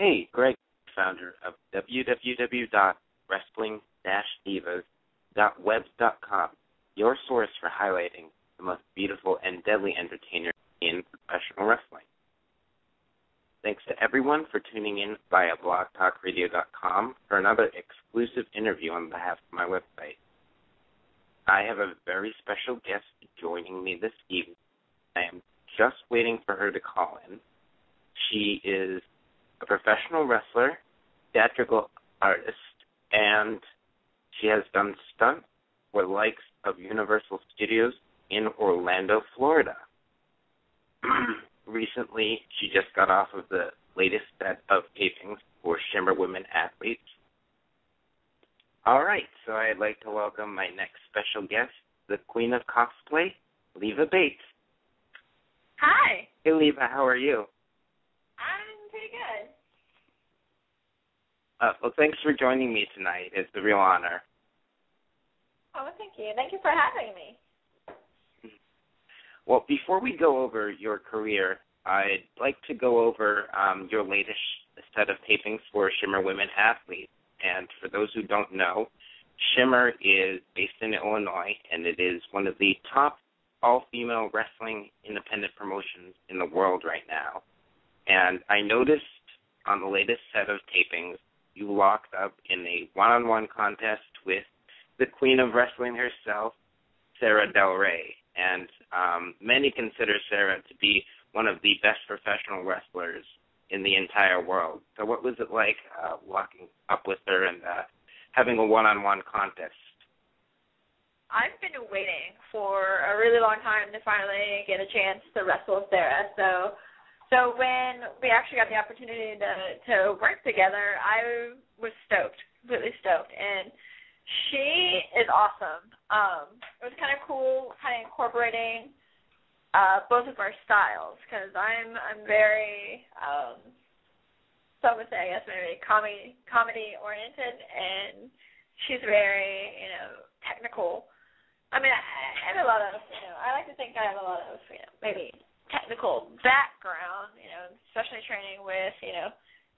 Hey, Greg, founder of www.wrestling-divas.webs.com, your source for highlighting the most beautiful and deadly entertainers in professional wrestling. Thanks to everyone for tuning in via blogtalkradio.com for another exclusive interview on behalf of my website. I have a very special guest joining me this evening. I am just waiting for her to call in. She is a professional wrestler, theatrical artist, and she has done stunts for the likes of Universal Studios in Orlando, Florida. Recently, she just got off of the latest set of tapings for SHIMMER Women Athletes. All right, so I'd like to welcome my next special guest, the Queen of Cosplay, Leva Bates. Hi. Hey, Leva, how are you? I'm pretty good. Well, thanks for joining me tonight. It's a real honor. Oh, well, thank you. Thank you for having me. Well, before we go over your career, I'd like to go over your latest set of tapings for SHIMMER Women Athletes. And for those who don't know, SHIMMER is based in Illinois, and it is one of the top all-female wrestling independent promotions in the world right now. And I noticed on the latest set of tapings, you locked up in a one-on-one contest with the Queen of Wrestling herself, Sara Del Rey. And many consider Sara to be one of the best professional wrestlers in the entire world. So what was it like locking up with her and having a one-on-one contest? I've been waiting for a really long time to finally get a chance to wrestle with Sara. So when we actually got the opportunity to work together, I was stoked, completely stoked. And she is awesome. It was kind of cool, kind of incorporating both of our styles, because I'm very, some would say, I guess, maybe comedy oriented, and she's very, technical. I mean, I have a lot of, I like to think I have a lot of, maybe technical background, especially training with,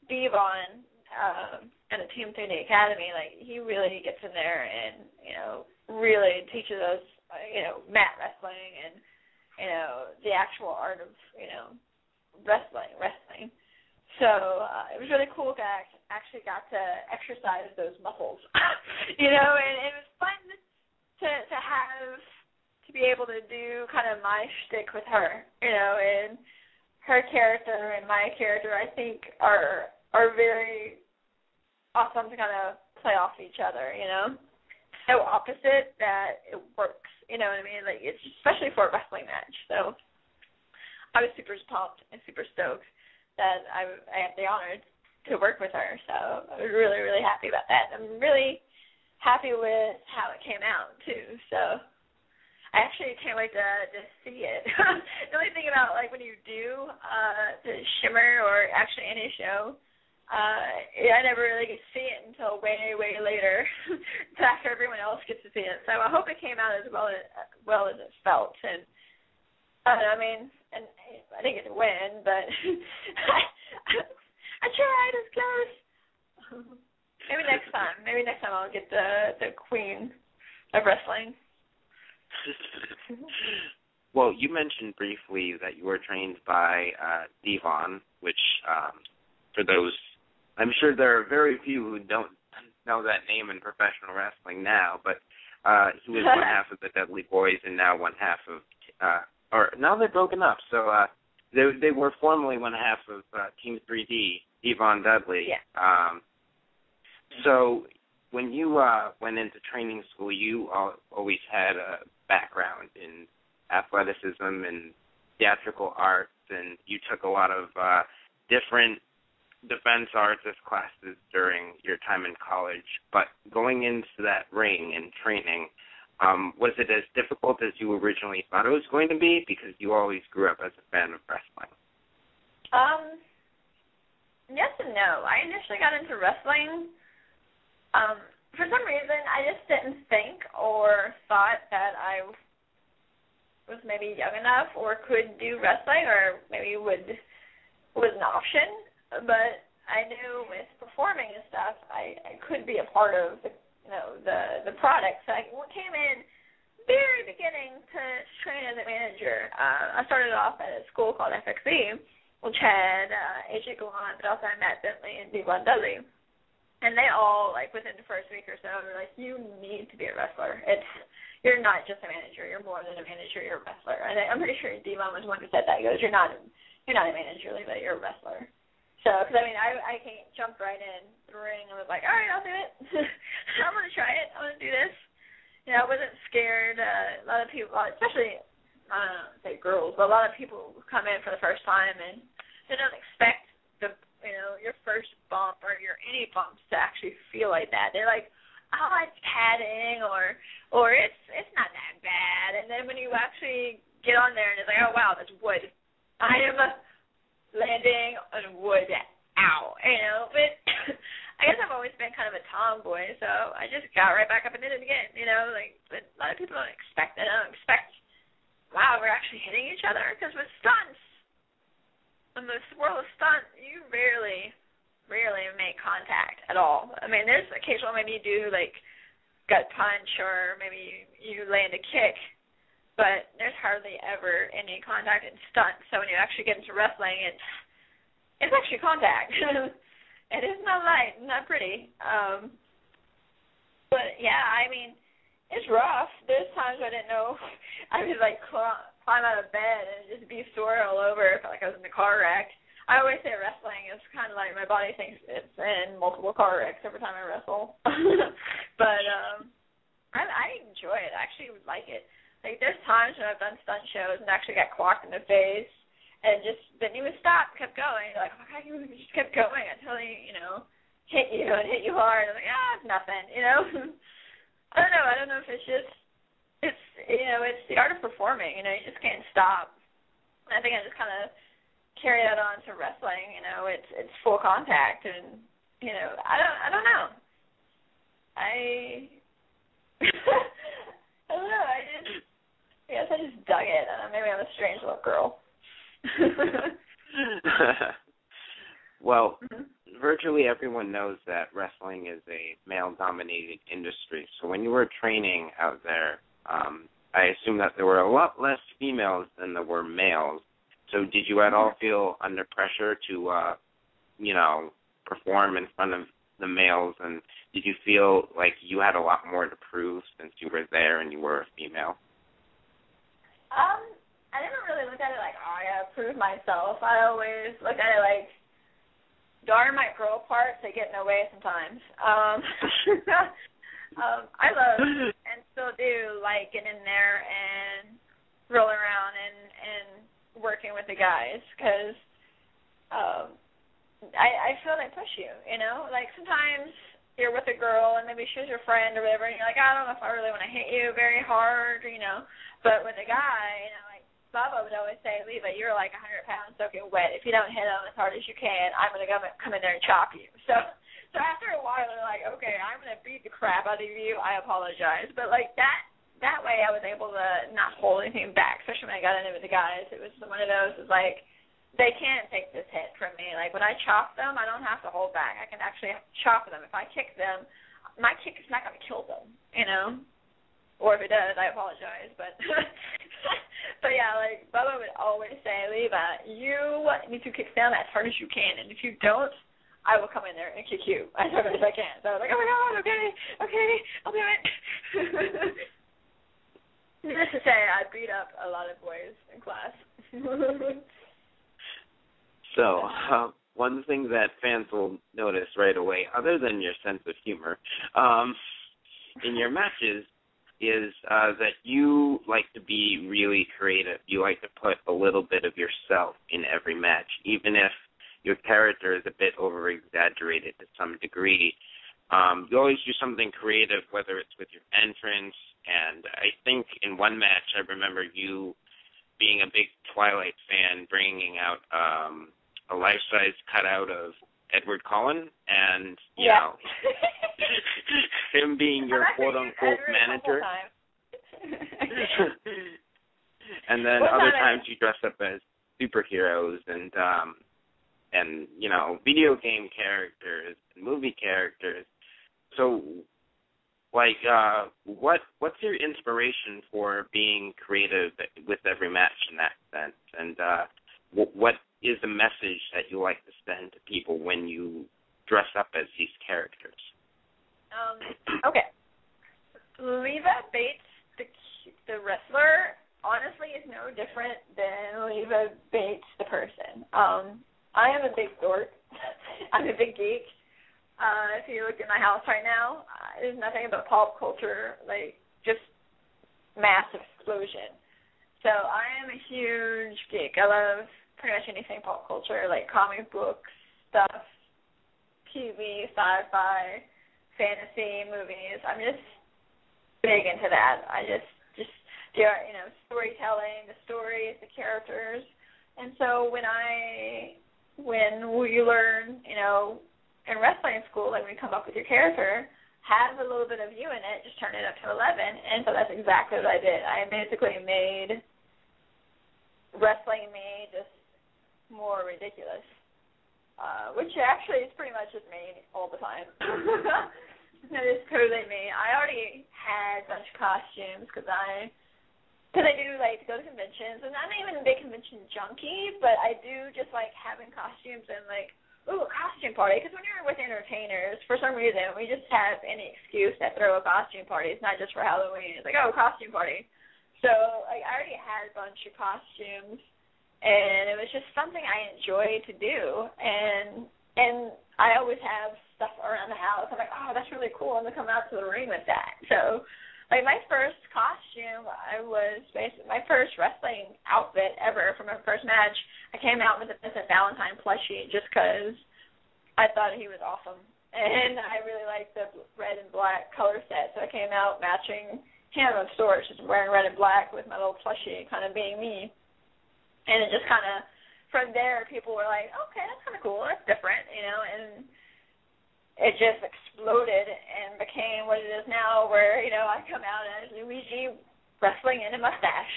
Devon and the Team 3D Academy. Like, he really gets in there and, really teaches us, mat wrestling and, the actual art of, wrestling. So it was really cool that I actually got to exercise those muscles, and it was fun to be able to do kind of my shtick with her, and her character and my character, I think, are very awesome to kind of play off each other, So opposite that it works, you know what I mean? Like, it's especially for a wrestling match. So I was super pumped and super stoked that I had the honor to work with her. So I was really, really happy about that. I'm really happy with how it came out, too. So I actually can't wait to see it. The only thing about, like, when you do the Shimmer or actually any show, I never really get to see it until way, way later, after everyone else gets to see it. So I hope it came out as well as it felt. And I mean, and I didn't get to win, but I tried. It was close. Maybe next time. Maybe next time I'll get the Queen of Wrestling. Well, you mentioned briefly that you were trained by Devon, which, for those, I'm sure there are very few who don't know that name in professional wrestling now, but he was one half of the Dudley Boys and now one half of, or now they're broken up, so they were formerly one half of Team 3D, Devon Dudley. Yeah. So when you went into training school, you always had a background in athleticism and theatrical arts, and you took a lot of different defense arts as classes during your time in college. But going into that ring and training, was it as difficult as you originally thought it was going to be, because you always grew up as a fan of wrestling? Yes and no. I initially got into wrestling. For some reason, I just didn't think or thought that I was maybe young enough or could do wrestling, or maybe was an option. But I knew with performing and stuff, I could be a part of the product. So I came in very beginning to train as a manager. I started off at a school called FXE, which had AJ Gallant, but also had Matt Bentley and Devon. And they all, like, within the first week or so, were like, you need to be a wrestler. You're not just a manager. You're more than a manager. You're a wrestler. And I'm pretty sure Devon was one who said that. He goes, you're not a manager, but you're a wrestler. So, because, I mean, I jumped right in the ring and was like, all right, I'll do it. I'm going to try it. I'm going to do this. You know, I wasn't scared. A lot of people, especially, I don't say girls, but a lot of people come in for the first time and they don't expect your first bump or any bumps to actually feel like that. They're like, oh, it's padding or it's not that bad. And then when you actually get on there and it's like, oh, wow, that's wood. I am landing on wood. Ow. But I guess I've always been kind of a tomboy, so I just got right back up and did it again, but a lot of people don't expect that. I don't expect, wow, we're actually hitting each other, because with stunts, in this world of stunt, you rarely make contact at all. I mean, there's occasional maybe you do, like, gut punch or maybe you land a kick, but there's hardly ever any contact in stunts. So when you actually get into wrestling, it's actually contact. It is not light, not pretty. But, yeah, I mean, it's rough. There's times I didn't know. I would, like, climb out of bed and just be sore all over. I felt like I was in a car wreck. I always say wrestling is kind of like my body thinks it's in multiple car wrecks every time I wrestle. But I enjoy it. I actually would like it. Like, there's times when I've done stunt shows and actually got clocked in the face and just didn't even stop, kept going. Like, okay, you just kept going until he, hit you and hit you hard. I'm like, it's nothing, I don't know if it's just, it's the art of performing, you just can't stop. And I think I just kind of carry that on to wrestling, it's full contact and, I don't know. I don't know, I guess I just dug it. Maybe I'm a strange little girl. Well, virtually everyone knows that wrestling is a male-dominated industry. So when you were training out there, I assume that there were a lot less females than there were males. So did you at all feel under pressure to, perform in front of the males? And did you feel like you had a lot more to prove since you were there and you were a female? I never really looked at it like, oh, I gotta prove myself. I always looked at it like, darn my girl parts, they get in the way sometimes. I love and still do like getting in there and rolling around and working with the guys because I feel they push you, Like sometimes you're with a girl and maybe she's your friend or whatever and you're like, I don't know if I really want to hit you very hard, But with a guy, like Bubba would always say, Leva, you're like 100 pounds soaking wet. If you don't hit him as hard as you can, I'm going to come in there and chop you. So after a while, they're like, okay, I'm going to beat the crap out of you. I apologize. But, like, that way I was able to not hold anything back, especially when I got into it with the guys. It was one of those, it's like, they can't take this hit from me. Like, when I chop them, I don't have to hold back. I can actually chop them. If I kick them, my kick is not going to kill them, Or if it does, I apologize. But, but yeah, like, Bubba would always say, Leva, you need to kick down as hard as you can. And if you don't, I will come in there and kick you as hard as I can. So I was like, oh, my God, okay, I'll do it. Needless to say, I beat up a lot of boys in class. So, one thing that fans will notice right away, other than your sense of humor, in your matches is that you like to be really creative. You like to put a little bit of yourself in every match, even if your character is a bit over-exaggerated to some degree. You always do something creative, whether it's with your entrance, and I think in one match I remember you being a big Twilight fan, bringing out a life-size cutout of Edward Cullen, and, you know, him being your quote-unquote manager. And then other times you dress up as superheroes, and and you know, video game characters, movie characters. So, like, what's your inspiration for being creative with every match in that sense? And what is the message that you like to send to people when you dress up as these characters? Okay. Leva Bates, the wrestler, honestly is no different than Leva Bates, the person. I am a big dork. I'm a big geek. If you look at my house right now, there's nothing but pop culture, like just massive explosion. So I am a huge geek. I love pretty much anything pop culture, like comic books, stuff, TV, sci-fi, fantasy, movies. I'm just big into that. I just do, you know, storytelling, the stories, the characters. And so when we learn, you know, in wrestling school, like when you come up with your character, have a little bit of you in it, just turn it up to 11. And so that's exactly what I did. I basically made wrestling me just more ridiculous, which actually is pretty much just me all the time. That is totally me. I already had a bunch of costumes because I do like to go to conventions, and I'm not even a big convention junkie, but I do just like having costumes and like, ooh, a costume party. Because when you're with entertainers, for some reason, we just have any excuse to throw a costume party. It's not just for Halloween. It's like, oh, costume party. So like, I already had a bunch of costumes, and it was just something I enjoyed to do. And I always have stuff around the house. I'm like, oh, that's really cool. I'm going to come out to the ring with that. So like my first costume, my first wrestling outfit ever for my first match, I came out with a Vincent Valentine plushie just because I thought he was awesome. And I really liked the red and black color set, so I came out matching him, of sorts, just wearing red and black with my little plushie kind of being me. And it just kind of, from there, people were like, okay, that's kind of cool, that's different, you know, and it just exploded and became what it is now, where, you know, I come out as Luigi wrestling in a mustache.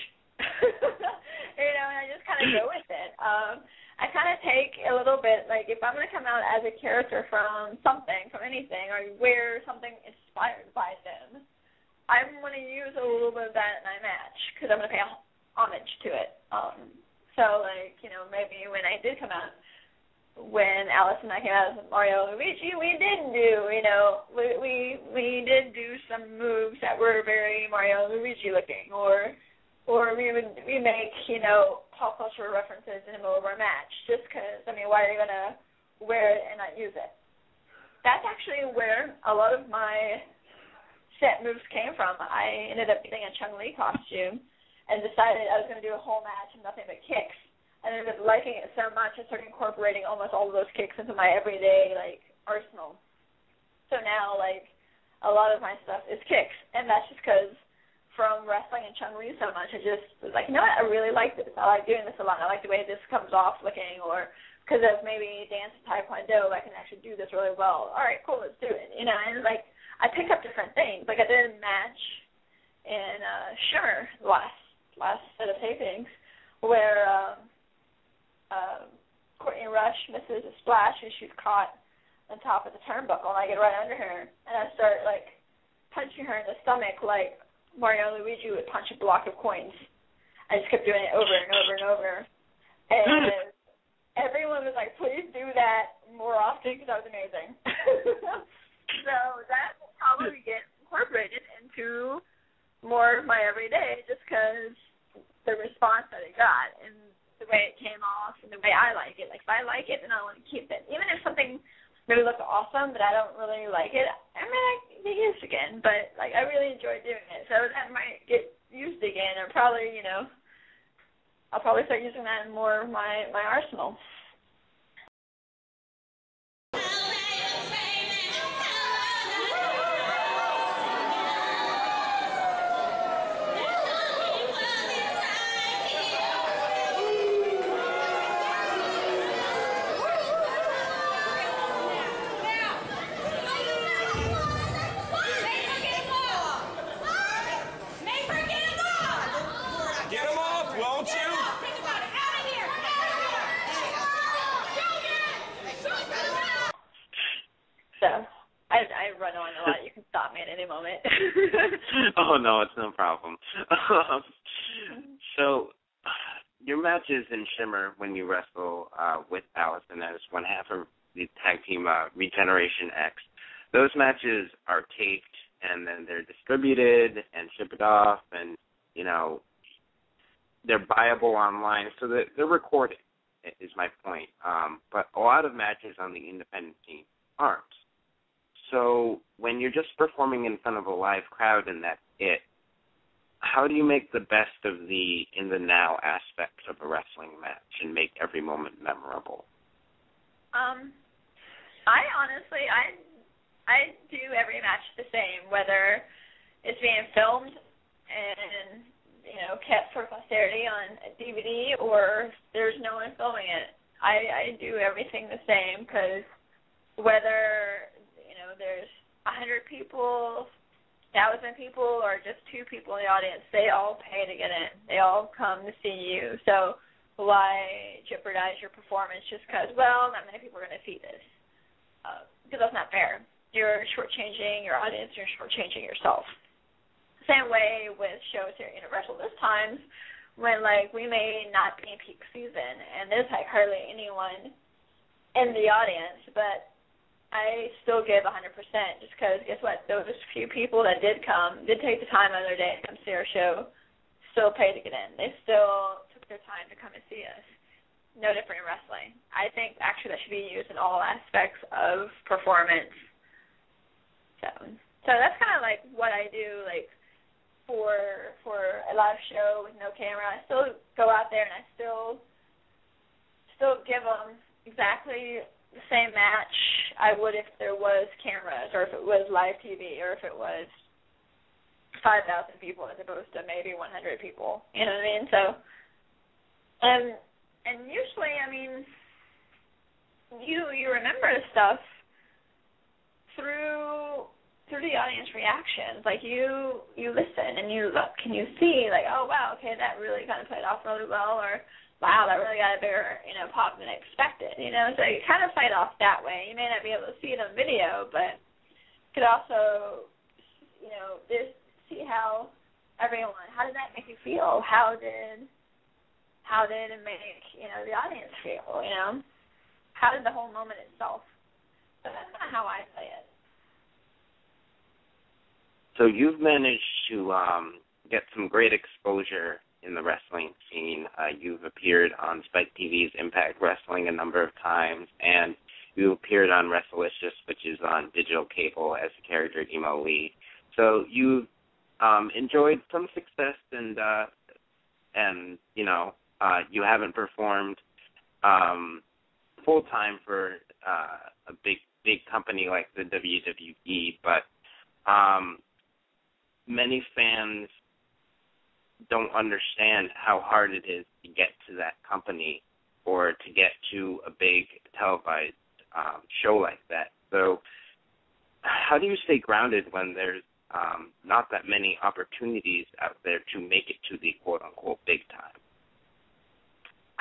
You know, and I just kind of go with it. I kind of take a little bit, like, if I'm going to come out as a character from something, from anything, or wear something inspired by them, I'm going to use a little bit of that in my match, because I'm going to pay homage to it. So, like, you know, maybe when I did come out, when Alice and I came out as Mario and Luigi, we did do, you know, we did do some moves that were very Mario and Luigi looking, or we make, you know, pop culture references in the middle of our match, just because, I mean, why are you going to wear it and not use it? That's actually where a lot of my set moves came from. I ended up getting a Chun-Li costume and decided I was going to do a whole match of nothing but kicks. And I ended up liking it so much, I started incorporating almost all of those kicks into my everyday, like, arsenal. So now, like, a lot of my stuff is kicks. And that's just because from wrestling and Chun-Li so much, I just was like, you know what, I really like this. I like doing this a lot. I like the way this comes off looking, or because of maybe dance and Taekwondo, I can actually do this really well. All right, cool, let's do it. You know, and, like, I pick up different things. Like, I did a match in Shimmer last set of tapings where Courtney Rush misses a splash and she's caught on top of the turnbuckle, and I get right under her and I start like punching her in the stomach like Mario and Luigi would punch a block of coins. I just kept doing it over and over and over, and everyone was like, please do that more often because that was amazing. So that will probably get incorporated into more of my everyday, just because the response that it got and the way it came off and the way I like it. Like, if I like it, then I want to keep it. Even if something maybe looks awesome, but I don't really like it, I might get used again. But, like, I really enjoy doing it. So that might get used again, or probably, you know, I'll probably start using that in more of my arsenal. I run on a lot. You can stop me at any moment. Oh, no, it's no problem. So your matches in Shimmer when you wrestle with Allison as one half of the tag team Regeneration X, those matches are taped and then they're distributed and shipped off and, you know, they're buyable online, so that they're recorded, is my point. But a lot of matches on the independent scene aren't. So when you're just performing in front of a live crowd and that's it, how do you make the best of the in the now aspects of a wrestling match and make every moment memorable? I honestly do every match the same, whether it's being filmed and, you know, kept for posterity on a DVD or there's no one filming it. I do everything the same because whether, you know, there's 100 people, 1,000 people, or just 2 people in the audience, they all pay to get in. They all come to see you. So why jeopardize your performance just because, well, not many people are going to see this? Because that's not fair. You're shortchanging your audience. You're shortchanging yourself. Same way with shows here at Universal. There's times when, like, we may not be in peak season, and there's, like, hardly anyone in the audience, but I still give 100% just because, guess what, those few people that did come, did take the time out of their day to come see our show, still paid to get in. They still took their time to come and see us. No different in wrestling. I think, actually, that should be used in all aspects of performance. So that's kind of, like, what I do, like, for a live show with no camera. I still go out there and I still give them exactly the same match I would if there was cameras or if it was live TV or if it was 5,000 people as opposed to maybe 100 people. You know what I mean? So, and usually, I mean, you remember stuff through the audience reactions. Like, you listen and you look and you see, like, oh, wow, okay, that really kind of played off really well, or, wow, that really got a bigger, you know, pop than expected, you know? So you kind of fight off that way. You may not be able to see it on video, but you could also, you know, just see how did that make you feel? How did it make, you know, the audience feel, you know? How did the whole moment itself? So that's kind of how I play it. So you've managed to get some great exposure in the wrestling scene. You've appeared on Spike TV's Impact Wrestling a number of times, and you appeared on WrestleLicious, which is on digital cable, as the character Emo Lee. So you've enjoyed some success, and you know, you haven't performed full time for a big company like the WWE, but many fans don't understand how hard it is to get to that company or to get to a big televised show like that. So how do you stay grounded when there's not that many opportunities out there to make it to the quote-unquote big time?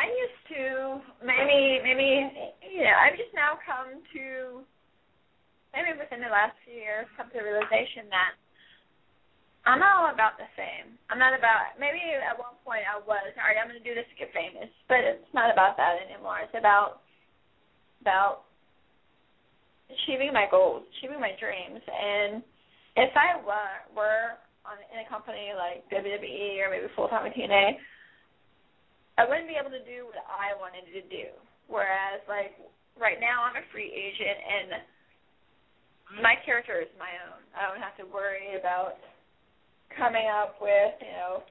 I used to, maybe, yeah, I've just now come to, maybe within the last few years, come to the realization that I'm not all about the fame. I'm not about, maybe at one point I was, all right, I'm going to do this to get famous, but it's not about that anymore. It's about achieving my goals, achieving my dreams. And if I were in a company like WWE or maybe full-time with TNA, I wouldn't be able to do what I wanted to do. Whereas, like, right now I'm a free agent and my character is my own. I don't have to worry about coming up with, you know,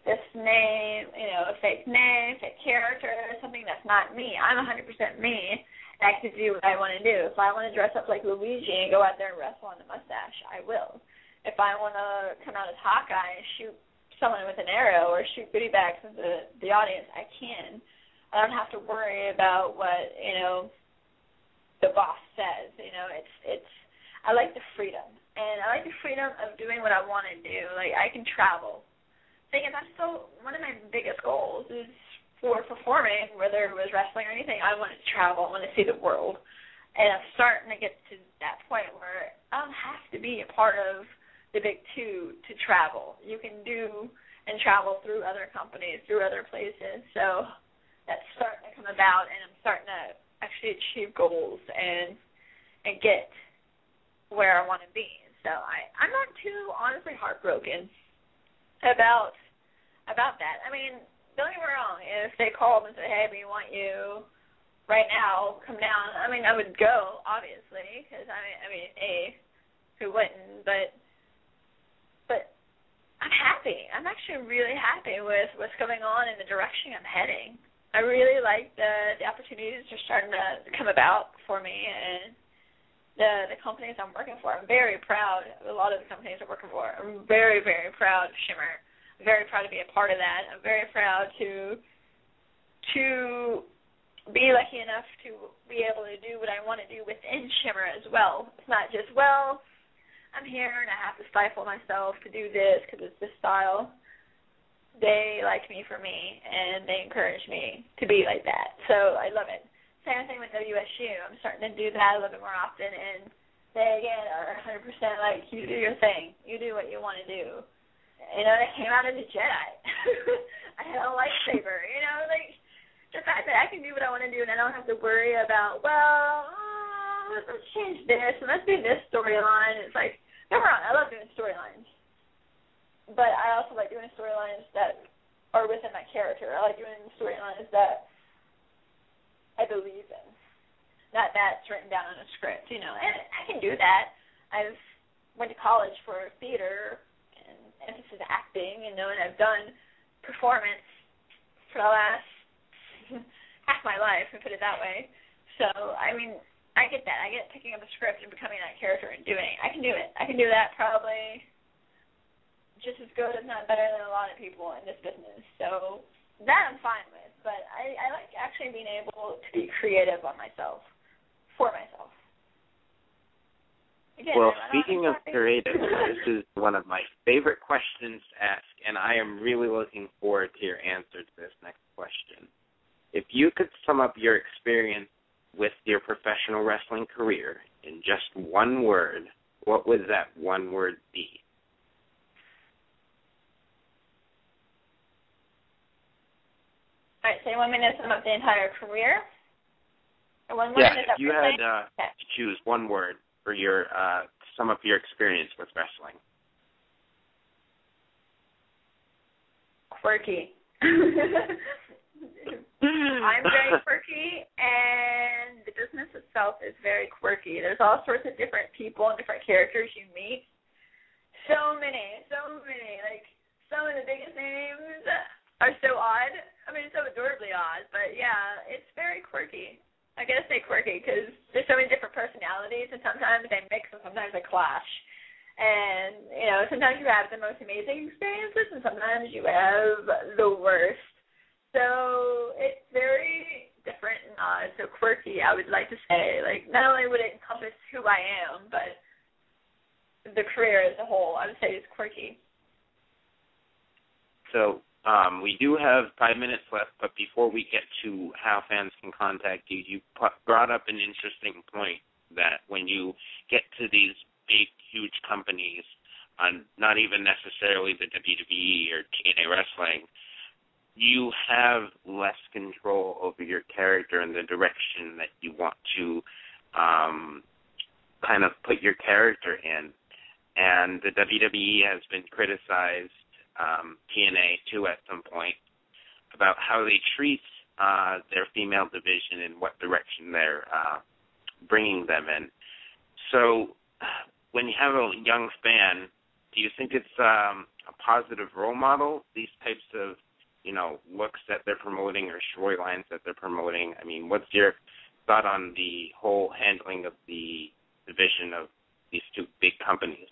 this name, you know, a fake name, fake character, something that's not me. I'm 100% me, and I can do what I want to do. If I want to dress up like Luigi and go out there and wrestle on the mustache, I will. If I want to come out as Hawkeye and shoot someone with an arrow or shoot goodie bags into the audience, I can. I don't have to worry about what, you know, the boss says. You know, it's I like the freedom. And I like the freedom of doing what I want to do. Like, I can travel. Thing is, one of my biggest goals is for performing, whether it was wrestling or anything, I want to travel. I want to see the world. And I'm starting to get to that point where I don't have to be a part of the big two to travel. You can do and travel through other companies, through other places. So that's starting to come about, and I'm starting to actually achieve goals and get where I want to be. So I'm not too honestly heartbroken about that. I mean, don't get me wrong. If they called and said, "Hey, we want you right now, come down," I mean, I would go, obviously, because I mean, who wouldn't? But I'm happy. I'm actually really happy with what's going on and the direction I'm heading. I really like the opportunities that are starting to come about for me and the companies I'm working for. I'm very proud of a lot of the companies I'm working for. I'm very, very proud of Shimmer. I'm very proud to be a part of that. I'm very proud to be lucky enough to be able to do what I want to do within Shimmer as well. It's not just, well, I'm here and I have to stifle myself to do this because it's this style. They like me for me, and they encourage me to be like that. So I love it. Same thing with WSU. I'm starting to do that a little bit more often, and they, again, are 100% like, you do your thing. You do what you want to do. You know, they came out as a Jedi. I had a lightsaber. You know, like, the fact that I can do what I want to do and I don't have to worry about, well, let's change this and let's do this storyline. It's like, don't get me wrong, I love doing storylines. But I also like doing storylines that are within my character. I like doing storylines that I believe in. Not that's written down on a script, you know. And I can do that. I've went to college for theater and emphasis acting, you know, and I've done performance for the last half my life, to put it that way. So, I mean, I get that. I get picking up a script and becoming that character and doing it. I can do it. I can do that probably just as good, if not better, than a lot of people in this business. So that I'm fine with. But I like actually being able to be creative on myself, for myself. Again, well, speaking of creative, this is one of my favorite questions to ask, and I am really looking forward to your answer to this next question. If you could sum up your experience with your professional wrestling career in just one word, what would that one word be? All right, so you want me to sum up the entire career? Or one word? Yeah, if you had to choose one word for your sum up your experience with wrestling. Quirky. I'm very quirky, and the business itself is very quirky. There's all sorts of different people and different characters you meet. So many. Like, some of the biggest names are so odd. I mean, so adorably odd, but yeah, it's very quirky. I gotta say quirky because there's so many different personalities, and sometimes they mix and sometimes they clash. And, you know, sometimes you have the most amazing experiences, and sometimes you have the worst. So it's very different and odd, so quirky, I would like to say. Like, not only would it encompass who I am, but the career as a whole, I would say is quirky. So we do have 5 minutes left, but before we get to how fans can contact you, you brought up an interesting point that when you get to these big, huge companies, not even necessarily the WWE or TNA Wrestling, you have less control over your character and the direction that you want to kind of put your character in. And the WWE has been criticized, TNA too at some point, about how they treat their female division and what direction they're bringing them in. So when you have a young fan, do you think it's a positive role model, these types of looks that they're promoting or storylines that they're promoting? I mean, what's your thought on the whole handling of the division of these two big companies?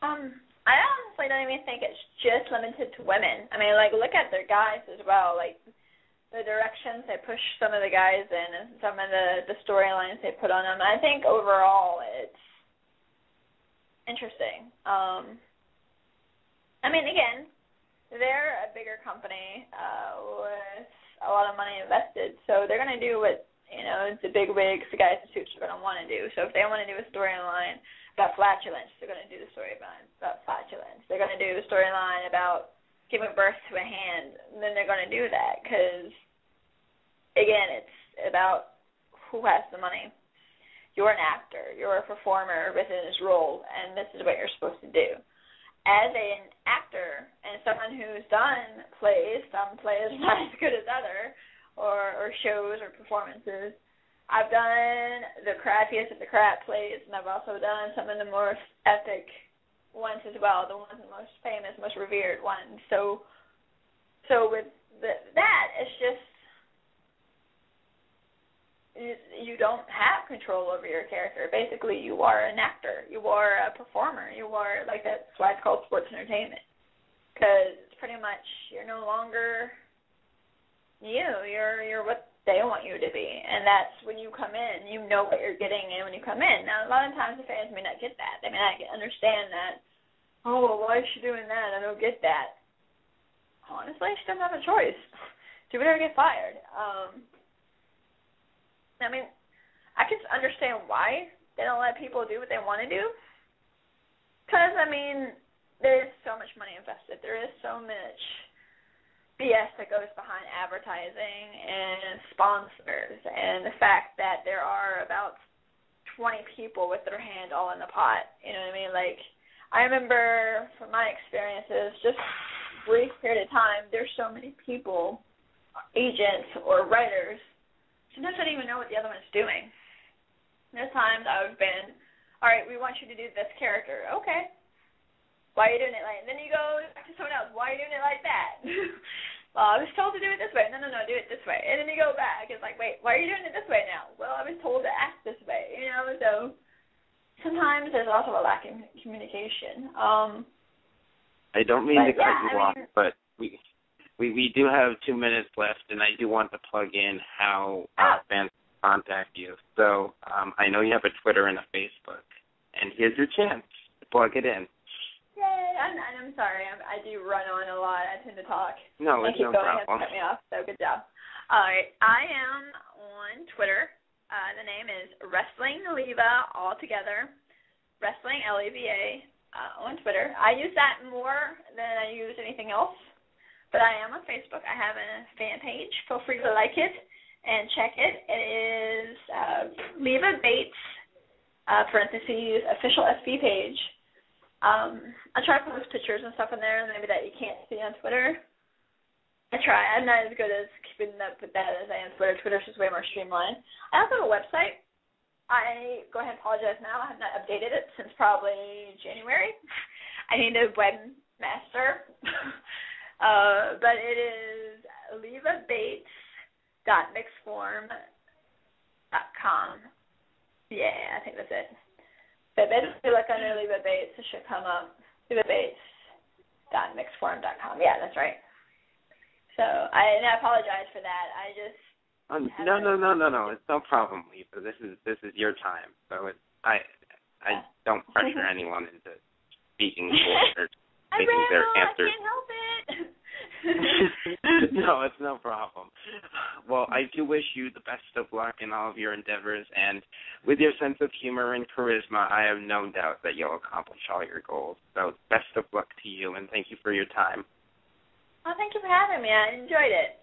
I honestly don't even think it's just limited to women. I mean, like, look at their guys as well. Like, the directions they push some of the guys in and some of the storylines they put on them. I think overall it's interesting. I mean, again, they're a bigger company with a lot of money invested, so they're going to do what, You know, the big wigs, the guys in suits are going to want to do. So if they want to do a storyline about flatulence, they're going to do the storyline about flatulence. They're going to do a storyline about giving birth to a hand, and then they're going to do that because, again, it's about who has the money. You're an actor. You're a performer within this role, and this is what you're supposed to do. As an actor and someone who's done plays, some plays are not as good as other, or shows or performances, I've done the crappiest of the crap plays, and I've also done some of the more epic ones as well, the ones the most famous, most revered ones. So with that, it's just you don't have control over your character. Basically, you are an actor. You are a performer. You are, like, that's why it's called sports entertainment, because pretty much you're no longer you. You're what they want you to be, and that's when you come in. You know what you're getting in when you come in. Now, a lot of times the fans may not get that. They may not understand that. Oh, well, why is she doing that? I don't get that. Honestly, she doesn't have a choice. Do it or get fired. I mean, I can understand why they don't let people do what they want to do. Because, I mean, there is so much money invested. There is so much BS that goes behind advertising and sponsors, and the fact that there are about 20 people with their hand all in the pot. You know what I mean? Like, I remember from my experiences, just a brief period of time, there's so many people, agents or writers, sometimes I don't even know what the other one's doing. There's times I've been, all right, we want you to do this character. Okay. Why are you doing it like that? Then you go back to someone else. Why are you doing it like that? Well, I was told to do it this way. No, do it this way. And then you go back. It's like, wait, why are you doing it this way now? Well, I was told to act this way. You know, so sometimes there's also a lack of communication. I don't mean to cut you off, but we do have 2 minutes left, and I do want to plug in how fans contact you. So I know you have a Twitter and a Facebook, and here's your chance to plug it in. Yay, I'm sorry. I do run on a lot. I tend to talk. No, it's no problem. Cut me off, so good job. All right, I am on Twitter. The name is Wrestling Leva, all together. Wrestling, Leva, on Twitter. I use that more than I use anything else, but I am on Facebook. I have a fan page. Feel free to like it and check it. It is Leva Bates, parentheses, official SB page. I try to post pictures and stuff in there, maybe that you can't see on Twitter. I try. I'm not as good as keeping up with that as I am Twitter. Twitter's just way more streamlined. I also have a website. I go ahead and apologize now. I have not updated it since probably January. I need a webmaster. But it is levabates.mixform.com. Yeah, I think that's it. But basically, look under Leva Bates, it should come up. levabates.mixform.com. Yeah, that's right. So I apologize for that. I just no. It's no problem, Leva. This is your time. So I don't pressure anyone into speaking or taking their answers. I can't help it. No, it's no problem. Well, I do wish you the best of luck in all of your endeavors, and with your sense of humor and charisma, I have no doubt that you'll accomplish all your goals. So best of luck to you, and thank you for your time. Well, thank you for having me. I enjoyed it.